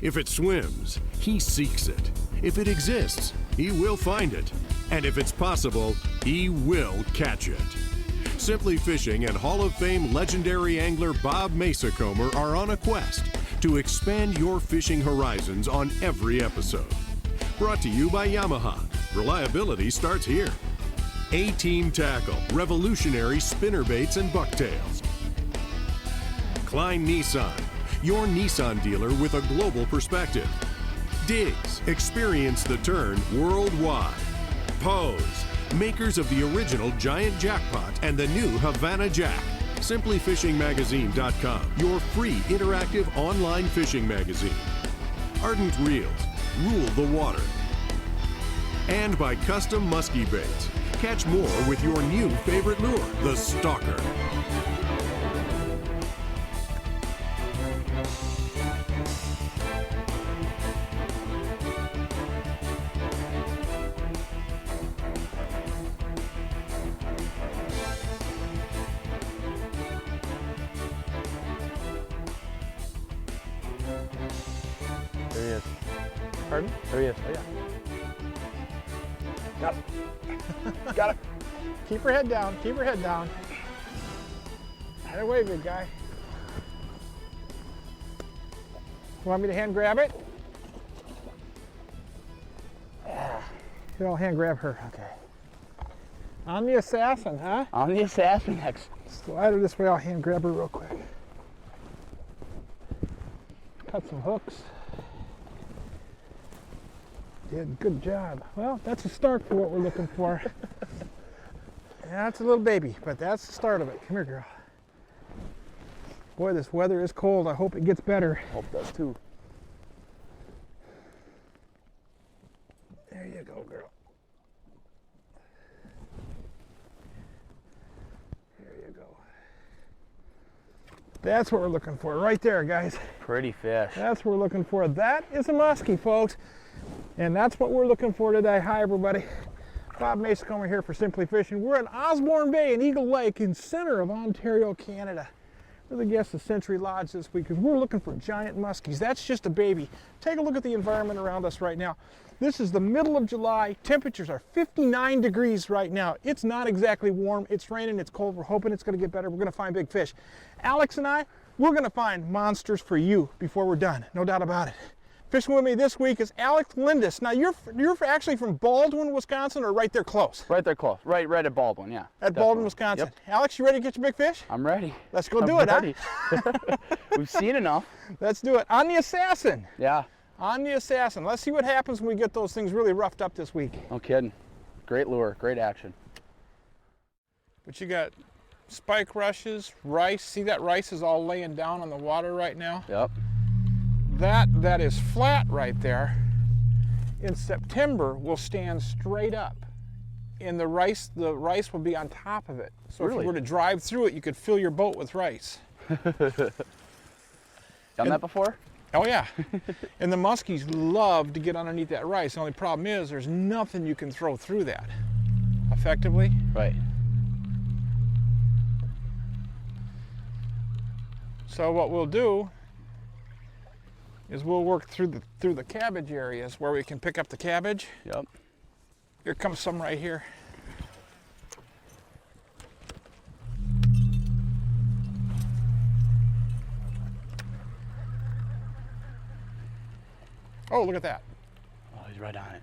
If it swims, he seeks it. If it exists, he will find it. And if it's possible, he will catch it. Simply Fishing and Hall of Fame legendary angler Bob Mesacomer are on a quest to expand your fishing horizons on every episode. Brought to you by Yamaha. Reliability starts here. A-Team Tackle, revolutionary spinnerbaits and bucktails. Klein Nissan, your Nissan dealer with a global perspective. Diggs, experience the turn worldwide. Pose, makers of the original Giant Jackpot and the new Havana Jack. SimplyFishingMagazine.com, your free interactive online fishing magazine. Ardent Reels, rule the water. And by Custom Muskie Baits. Catch more with your new favorite lure, the Stalker. There he is. Pardon? There he is. Oh, yeah. Got it. Got it. Keep her head down. Keep her head down. Right away, big guy. You want me to hand grab it? Yeah. Here, I'll hand grab her. Okay. On the assassin, huh? On the assassin next. Slide her this way. I'll hand grab her real quick. Cut some hooks. Did good job. Well, that's a start for what we're looking for. Yeah, it's a little baby, but that's the start of it. Come here, girl. Boy, this weather is cold. I hope it gets better. Hope does too. There you go, girl. There you go. That's what we're looking for right there, guys. Pretty fish. That's what we're looking for. That is a muskie, folks. And that's what we're looking for today. Hi, everybody. Bob Mesacomer here for Simply Fishing. We're in Osborne Bay in Eagle Lake in center of Ontario, Canada. We're the guests of Century Lodge this week because we're looking for giant muskies. That's just a baby. Take a look at the environment around us right now. This is the middle of July. Temperatures are 59 degrees right now. It's not exactly warm. It's raining. It's cold. We're hoping it's going to get better. We're going to find big fish. Alex and I, we're going to find monsters for you before we're done. No doubt about it. Fishing with me this week is Alex Lindis. Now, you're actually from Baldwin, Wisconsin, or right there close? Right there close. Right at Baldwin, yeah. At Baldwin, Wisconsin. Yep. Alex, you ready to get your big fish? I'm ready. Let's go do it, ready. huh? We've seen enough. Let's do it. On the assassin. Yeah. On the assassin. Let's see what happens when we get those things really roughed up this week. No kidding. Great lure. Great action. But you got spike rushes, rice. See that rice is all laying down on the water right now? Yep. That is flat right there. In September will stand straight up, and the rice will be on top of it. So really? If you were to drive through it, you could fill your boat with rice. Done that before? Oh yeah. And the muskies love to get underneath that rice. The only problem is there's nothing you can throw through that effectively. Right. So what we'll do is we'll work through the cabbage areas where we can pick up the cabbage. Yep. Here comes some right here. Oh, look at that. Oh, he's right on it.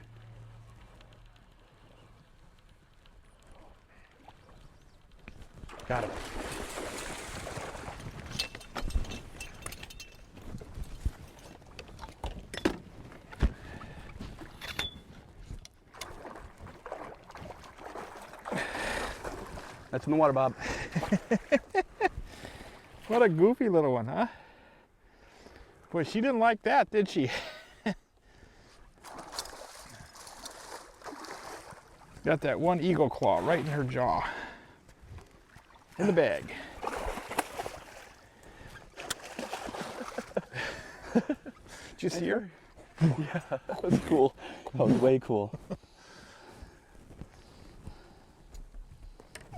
Got him. That's in the water, Bob. What a goofy little one, huh? Boy, she didn't like that, did she? Got that one eagle claw right in her jaw. In the bag. Did you see her? Yeah, that was cool. That was way cool.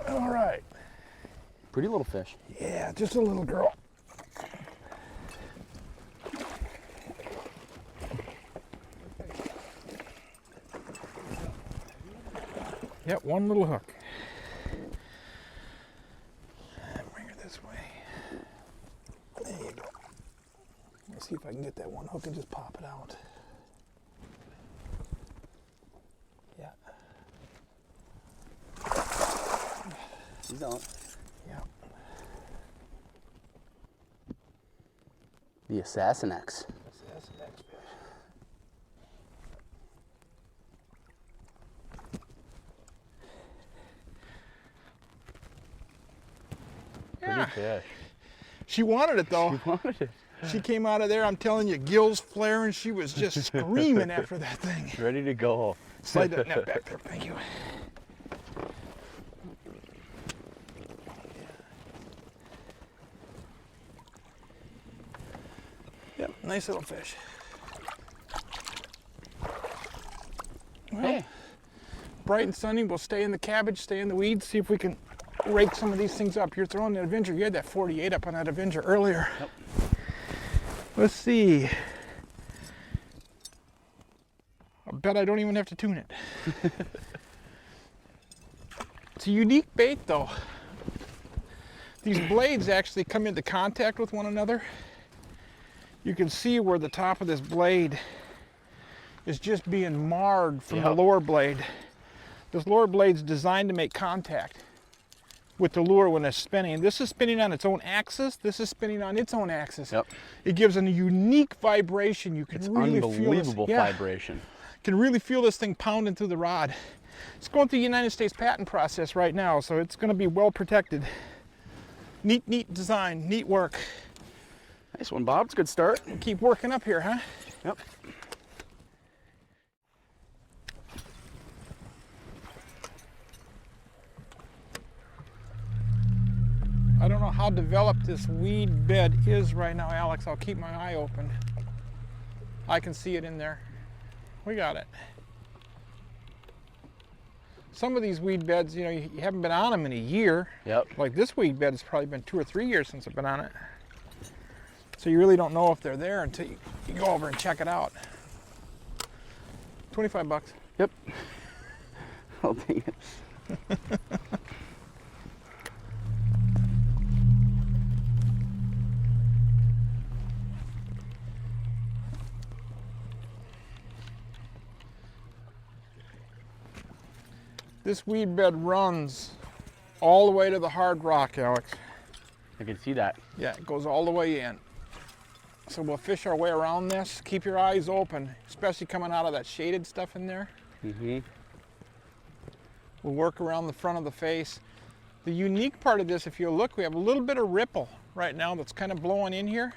All right. Pretty little fish. Yeah, just a little girl. Yep, one little hook. Bring her this way. There you go. Let's see if I can get that one hook and just pop it out. Yeah. He's on. Yeah. The Assassin X. That's the next fish. Yeah. Pretty fish. She wanted it though. She wanted it. She came out of there, I'm telling you, gills flaring. She was just screaming after that thing. Ready to go. Slide that net back there, thank you. Yep, nice little fish. Well, Hey. bright and sunny, we'll stay in the cabbage, stay in the weeds, see if we can rake some of these things up. You're throwing that Avenger, you had that 48 up on that Avenger earlier. Yep. Let's see. I bet I don't even have to tune it. It's a unique bait though. These blades actually come into contact with one another. You can see where the top of this blade is just being marred from the lower blade. This lower blade's designed to make contact with the lure when it's spinning. This is spinning on its own axis. This is spinning on its own axis. Yep. It gives a unique vibration. You can It's really feel unbelievable this, vibration. can really feel this thing pounding through the rod. It's going through the United States patent process right now, so it's going to be well protected. Neat design, neat work. Nice one, Bob. It's a good start. We'll keep working up here, huh? Yep. I don't know how developed this weed bed is right now, Alex. I'll keep my eye open. I can see it in there. We got it. Some of these weed beds, you know, you haven't been on them in a year. Yep. Like this weed bed has probably been 2 or 3 years since I've been on it. So you really don't know if they're there until you go over and check it out. 25 bucks. Yep. I'll take it. This weed bed runs all the way to the hard rock, Alex. I can see that. Yeah, it goes all the way in. So we'll fish our way around this. Keep your eyes open, especially coming out of that shaded stuff in there. Mm-hmm. We'll work around the front of the face. The unique part of this, if you look, we have a little bit of ripple right now that's kind of blowing in here.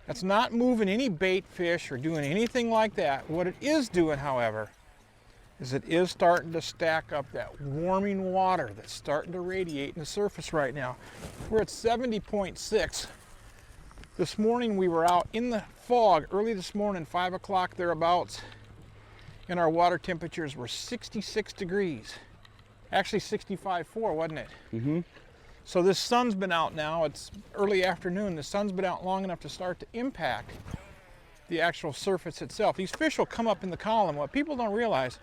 That's not moving any bait fish or doing anything like that. What it is doing, however, is it is starting to stack up that warming water that's starting to radiate in the surface right now. We're at 70.6. This morning we were out in the fog early this morning, 5 o'clock thereabouts, and our water temperatures were 66 degrees. Actually 65.4, wasn't it? Mm-hmm. So this sun's been out now, it's early afternoon, the sun's been out long enough to start to impact the actual surface itself. These fish will come up in the column. What people don't realize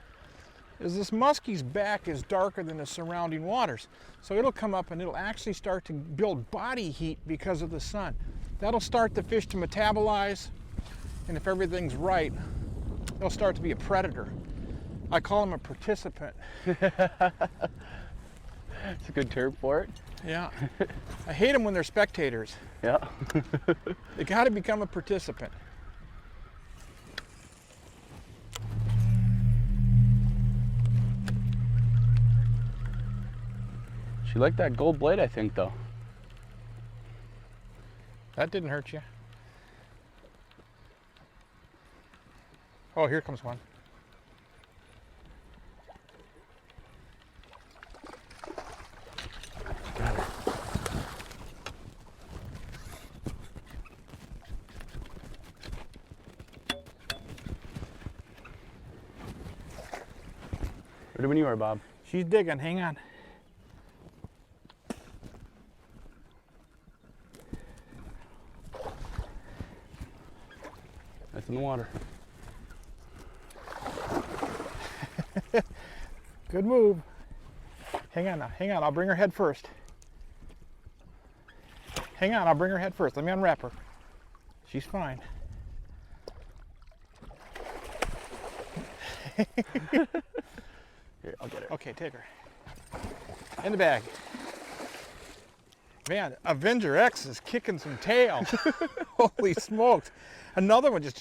is this muskie's back is darker than the surrounding waters. So it'll come up and it'll actually start to build body heat because of the sun. That'll start the fish to metabolize, and if everything's right, they'll start to be a predator. I call them a participant. It's a good term for it. Yeah. I hate them when they're spectators. Yeah. They got to become a participant. She liked that gold blade, I think, though. That didn't hurt you. Oh, here comes one. Ready when you are, Bob. She's digging, hang on. That's in the water. Good move. Hang on now, hang on, I'll bring her head first. Hang on, I'll bring her head first. Let me unwrap her. She's fine. Here, I'll get her. Okay, take her. In the bag. Man, Avenger X is kicking some tail. Holy smokes. Another one just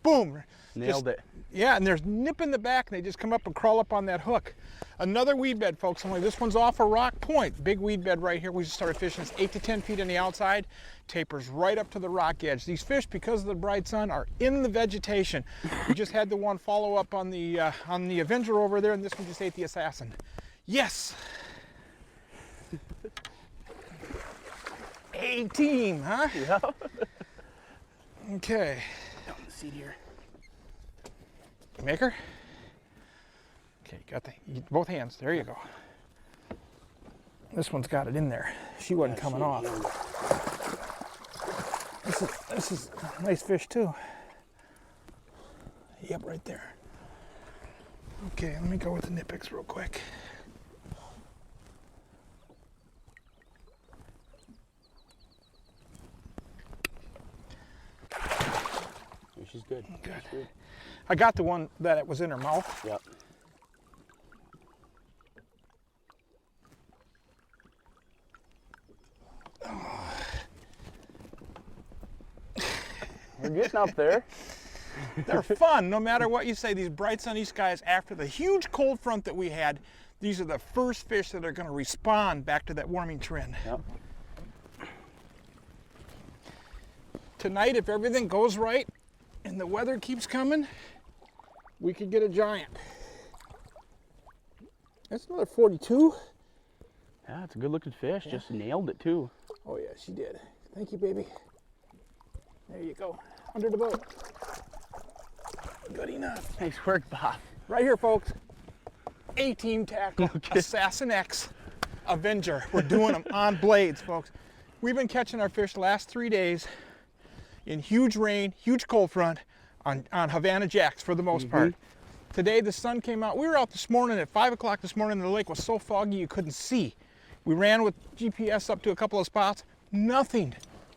boom. Nailed it. Yeah, and there's nip in the back and they just come up and crawl up on that hook. Another weed bed, folks, only this one's off a rock point. Big weed bed right here. We just started fishing. It's 8 to 10 feet on the outside. Tapers right up to the rock edge. These fish, because of the bright sun, are in the vegetation. We just had the one follow up on the Avenger over there, and this one just ate the Assassin. Yes! A-team, huh? Yeah. Okay. Down the seat here. Maker? Okay, got both hands. There you go. This one's got it in there. She wasn't coming off. This is a nice fish too. Yep, right there. Okay, let me go with the Nipix real quick. She's good. Good. She's good. I got the one that it was in her mouth. Yep. We're getting up there. They're fun, no matter what you say. These bright sunny skies, after the huge cold front that we had, these are the first fish that are going to respond back to that warming trend. Yep. Tonight, if everything goes right and the weather keeps coming, we could get a giant. That's another 42. Yeah, it's a good looking fish. Yeah. Just nailed it too. Oh yeah, she did. Thank you, baby. There you go. Under the boat. Good enough. Nice work, Bob. Right here, folks. A-team tackle. Okay. Assassin X Avenger. We're doing them on blades, folks. We've been catching our fish the last 3 days in huge rain, huge cold front on Havana Jacks for the most part. Today the sun came out. We were out this morning at 5 o'clock this morning. The lake was so foggy you couldn't see. We ran with GPS up to a couple of spots. Nothing.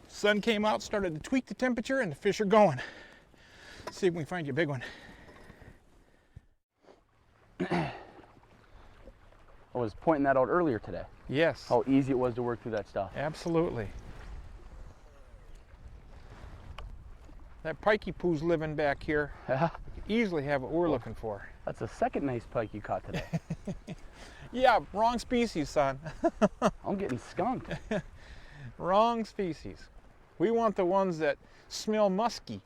Sun came out, started to tweak the temperature, and the fish are going. Let's see if we can find you a big one. I was pointing that out earlier today. Yes. How easy it was to work through that stuff. Absolutely. That pikey poo's living back here. Yeah. You can easily have what we're looking for. That's the second nice pike you caught today. Yeah, wrong species, son. I'm getting skunked. Wrong species. We want the ones that smell musky.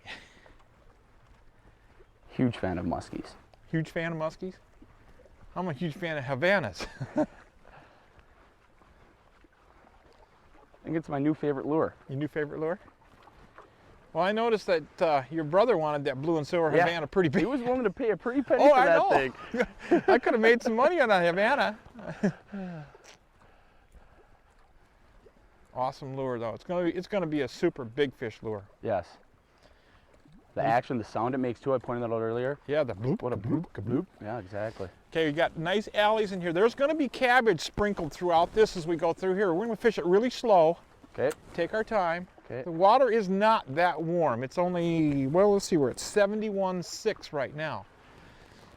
Huge fan of muskies. Huge fan of muskies? I'm a huge fan of Havanas. I think it's my new favorite lure. Your new favorite lure? Well, I noticed that your brother wanted that blue and silver Havana pretty big. He was willing to pay a pretty penny for that thing. I could have made some money on a Havana. Awesome lure though. It's gonna be a super big fish lure. Yes. The action, the sound it makes too, I pointed that out earlier. Yeah, the bloop. What a bloop, kabloop. Yeah, exactly. Okay, you got nice alleys in here. There's gonna be cabbage sprinkled throughout this as we go through here. We're gonna fish it really slow. Okay. Take our time. Okay. The water is not that warm. It's only, well, let's see, we're at 71.6 right now.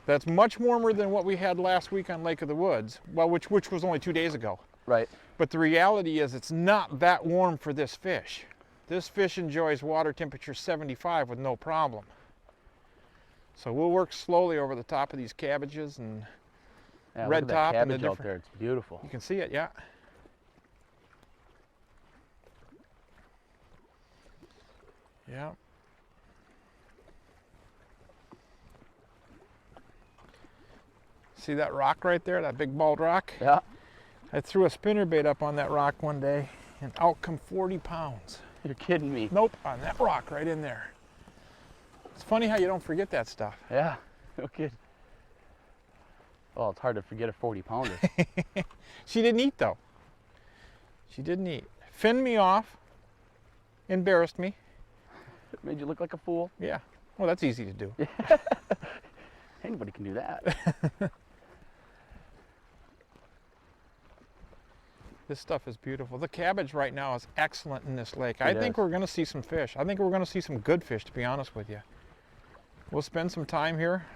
That's much warmer than what we had last week on Lake of the Woods, well, which was only 2 days ago. Right. But the reality is it's not that warm for this fish. This fish enjoys water temperature 75 with no problem. So we'll work slowly over the top of these cabbages and red top and the different. Out there. It's beautiful. You can see it, yeah. Yeah. See that rock right there, that big bald rock? Yeah. I threw a spinnerbait up on that rock one day and out come 40 pounds. You're kidding me. Nope, on that rock right in there. It's funny how you don't forget that stuff. Yeah, no kidding. Well, it's hard to forget a 40 pounder. She didn't eat though. She didn't eat. Finned me off, embarrassed me. It made you look like a fool. Yeah, well that's easy to do. Anybody can do that. This stuff is beautiful. The cabbage right now is excellent in this lake. I think is. we're going to see some fish. I think we're going to see some good fish, to be honest with you. We'll spend some time here.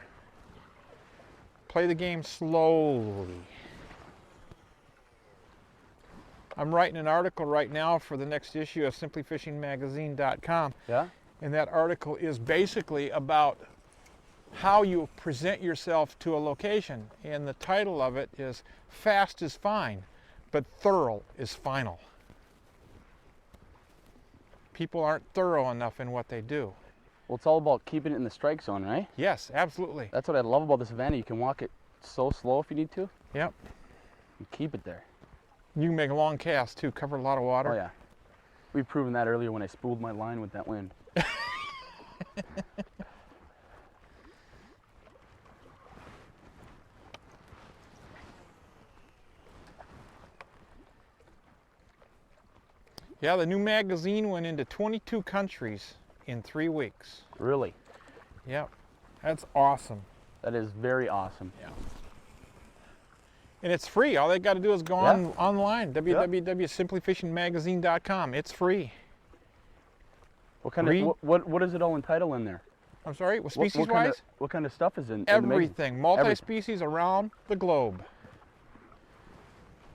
Play the game slowly. I'm writing an article right now for the next issue of simplyfishingmagazine.com. Yeah? And that article is basically about how you present yourself to a location. And the title of it is Fast is Fine, but Thorough is Final. People aren't thorough enough in what they do. Well, it's all about keeping it in the strike zone, right? Yes, absolutely. That's what I love about this Havana. You can walk it so slow if you need to. Yep. And keep it there. You can make a long cast too, cover a lot of water. Oh yeah. We've proven that earlier when I spooled my line with that wind. Yeah, the new magazine went into 22 countries in 3 weeks. Really? Yep. That's awesome. That is very awesome. Yeah. And it's free. All they got to do is go online, www.simplyfishingmagazine.com. It's free. What kind of what is it all entitled in there? I'm sorry, What species-wise? what kind of stuff is in Everything. the magazine? Multi-species around the globe.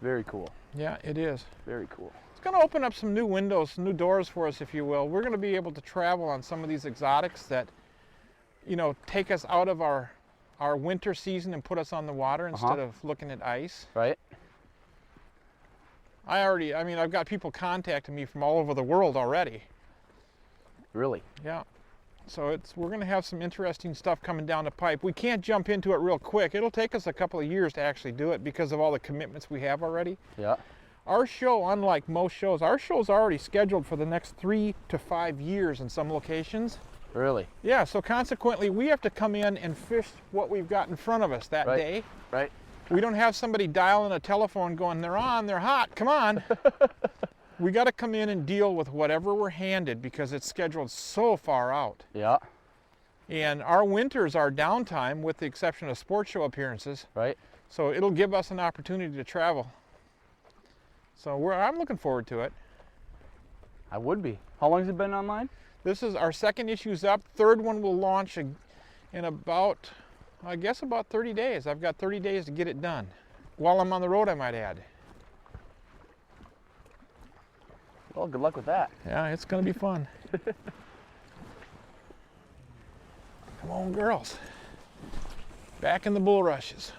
Very cool. Yeah, it is. Very cool. It's going to open up some new windows, new doors for us, if you will. We're going to be able to travel on some of these exotics that, you know, take us out of our winter season and put us on the water instead of looking at ice. Right? I've got people contacting me from all over the world already. Really? Yeah. So we're going to have some interesting stuff coming down the pipe. We can't jump into it real quick. It'll take us a couple of years to actually do it because of all the commitments we have already. Yeah. Our show, unlike most shows, our show's already scheduled for the next 3 to 5 years in some locations. Really? Yeah, so consequently, we have to come in and fish what we've got in front of us that day. Right. We don't have somebody dialing a telephone going, they're on, they're hot, come on. We got to come in and deal with whatever we're handed because it's scheduled so far out. Yeah. And our winters are downtime with the exception of sports show appearances. Right. So it'll give us an opportunity to travel. So I'm looking forward to it. I would be. How long has it been online? This is our second issue's up. Third one will launch in about, I guess about 30 days. I've got 30 days to get it done. While I'm on the road, I might add. Well, good luck with that. Yeah, it's going to be fun. Come on, girls. Back in the bulrushes.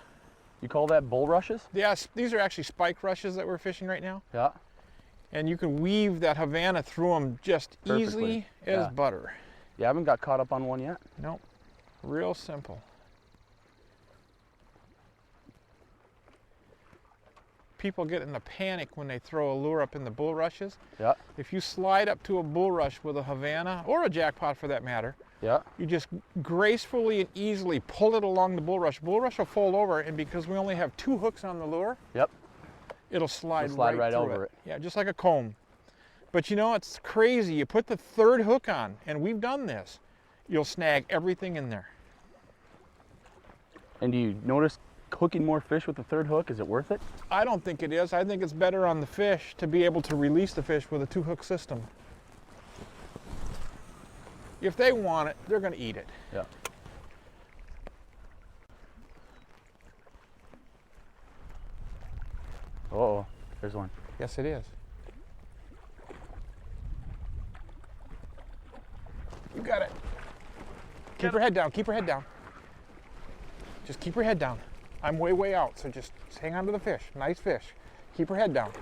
You call that bull rushes? Yes, these are actually spike rushes that we're fishing right now. Yeah. And you can weave that Havana through them just easily as butter. Yeah, I haven't got caught up on one yet. Nope. Real simple. People get in a panic when they throw a lure up in the bulrushes. Yeah. If you slide up to a bulrush with a Havana, or a jackpot for that matter, Yeah. you just gracefully and easily pull it along the bulrush. Bulrush will fold over, and because we only have 2 hooks on the lure, Yep. it'll slide, right through over it. Yeah, just like a comb. But you know, it's crazy. You put the 3rd hook on, and we've done this. You'll snag everything in there. And do you notice hooking more fish with the 3rd hook? Is it worth it? I don't think it is. I think it's better on the fish to be able to release the fish with a 2-hook system. If they want it, they're going to eat it. Yeah. Uh-oh, there's one. Yes, it is. You got it. Keep her head down. Keep her head down. Just keep her head down. I'm way, way out, so just hang on to the fish. Nice fish. Keep her head down.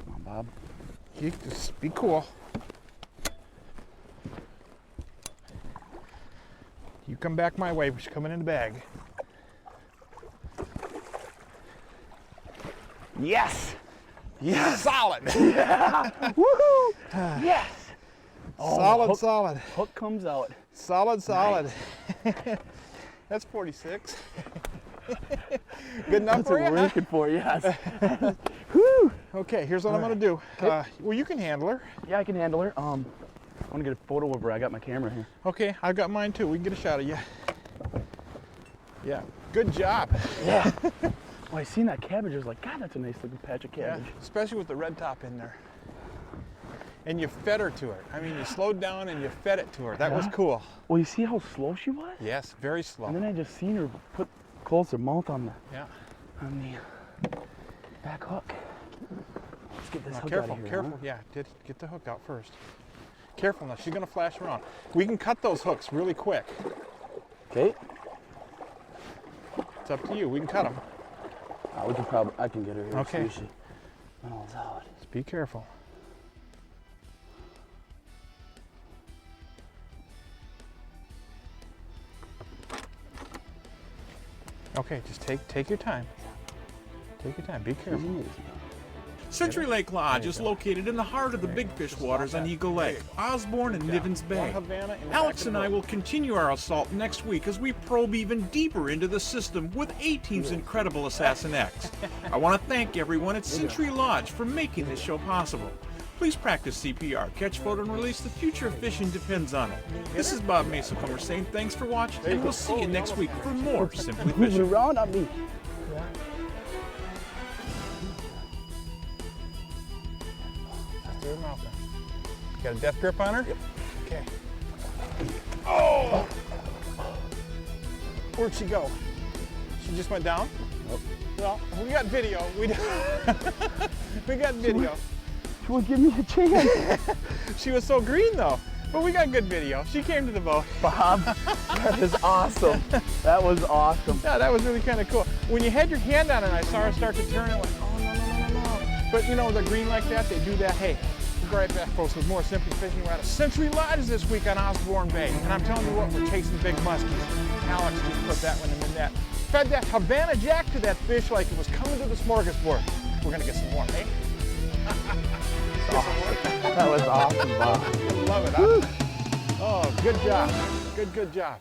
Come on, Bob. You just be cool. You come back my way, but she's coming in the bag. Yes! Yes! Solid! Yeah! Woohoo! Yes! Solid, solid. Hook comes out. Solid, solid. Nice. That's 46. Good enough That's for what you? we're looking for, yes. Woo! Okay, here's what I'm gonna do. Okay. Well, you can handle her. Yeah, I can handle her. I want to get a photo of her. I got my camera here. Okay, I've got mine too. We can get a shot of you. Yeah, good job. Yeah. Oh, I seen that cabbage. I was like, God, that's a nice looking patch of Yeah, cabbage. especially with the red top in there. And you fed her to it. I mean, you slowed down and you fed it to her. That was cool. Well, you see how slow she was? Yes, very slow. And then I just seen her close her mouth on the back hook. Let's get this hook Careful, out of here. careful. Yeah, get the hook out first. Careful now, she's gonna flash around. We can cut those hooks really quick. Okay. It's up to you, we can cut them. We can I can get her here. Okay. See if she runs out. Just be careful. Okay, just take your time. Take your time, be careful. Century Lake Lodge is located in the heart of the Big Fish waters on Eagle Lake, Osborne and Nivens Bay. Alex and I will continue our assault next week as we probe even deeper into the system with A-Team's incredible Assassin X. I want to thank everyone at Century Lodge for making this show possible. Please practice CPR, catch, photo, and release. The future of fishing depends on it. This is Bob Mason saying thanks for watching, and we'll see you next week for more Simply Moving Fishing. around on me. Through her mouth now. Got a death grip on her? Yep. Okay. Oh! Where'd she go? She just went down? Nope. Well, we got video. We got video. She won't give me a chance. She was so green though. But we got good video. She came to the boat. Bob, that is awesome. That was awesome. Yeah, that was really kind of cool. When you had your hand on it, I saw her start to turn and went, oh, no. But you know, the green like that, they do that. Hey, we'll be right back, folks, with more Simply Fishing. We're at a Century Lodge this week on Osborne Bay. And I'm telling you what, we're chasing big muskies. Alex just put that one in the net. Fed that Havana Jack to that fish like it was coming to the smorgasbord. We're going to get some more, eh? That was awesome, Bob. Love it, huh? Oh, good job. Good job.